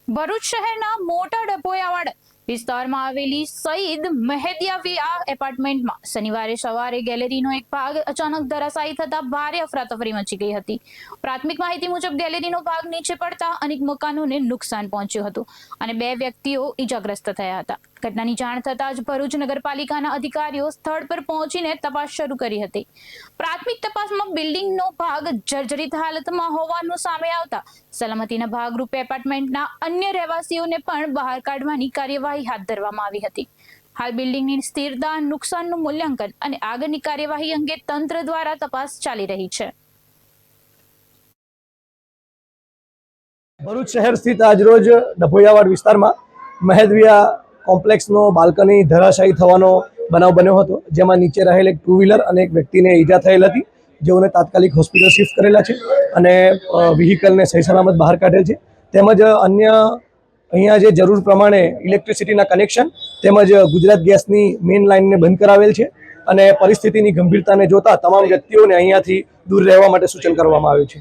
ભરૂચ શહેરના મોટા ડભોયાવાડ વિસ્તારમાં આવેલી સઈદ મહેદિયાવિયા એપાર્ટમેન્ટમાં શનિવારે સવારે ગેલેરીનો એક ભાગ અચાનક ધરાશાયી થતા ભારે અફરાતફરી મચી ગઈ હતી। પ્રાથમિક માહિતી મુજબ ગેલેરીનો ભાગ નીચે પડતા અનેક મકાનોને નુકસાન પહોંચ્યું હતું અને 2 વ્યક્તિઓ ઈજાગ્રસ્ત થયા હતા। ઘટનાની જાણ થતાં જ ભરૂચ નગરપાલિકાના અધિકારીઓ સ્થળ પર પહોંચીને તપાસ શરૂ કરી હતી। પ્રાથમિક તપાસમાં બિલ્ડિંગનો ભાગ જર્જરિત હાલતમાં હોવાનું સામે આવતા સલામતીના ભાગરૂપે એપાર્ટમેન્ટના અન્ય રહેવાસીઓને પણ બહાર કાઢવાની કાર્યવાહી હાથ ધરવામાં આવી હતી। હાલ બિલ્ડિંગની સ્થિરતા, નુકસાનનું મૂલ્યાંકન અને આગળની કાર્યવાહી અંગે તંત્ર દ્વારા તપાસ ચાલી રહી છે। ભરૂચ શહેર સ્થિત આજરોજ ડભોયાવાડ વિસ્તારમાં મહેદવિયા કોમ્પ્લેક્સનો બાલ્કની ધરાશાયી થવાનો બનાવ બન્યો હતો, જેમાં નીચે રહેલ એક 2 વ્હીલર અને એક વ્યક્તિને ઈજા થયેલ હતી, જેઓને તાત્કાલિક હોસ્પિટલ શિફ્ટ કરેલા છે અને વ્હીકલને સહી સલામત બહાર કાઢેલ છે। તેમજ અન્ય અહીંયા જે જરૂર પ્રમાણે ઇલેક્ટ્રિસિટીના કનેક્શન તેમજ ગુજરાત ગેસની મેઇન લાઇનને બંધ કરાવેલ છે અને પરિસ્થિતિની ગંભીરતાને જોતા તમામ વ્યક્તિઓને અહીંયાથી દૂર રહેવા માટે સૂચન કરવામાં આવ્યું છે।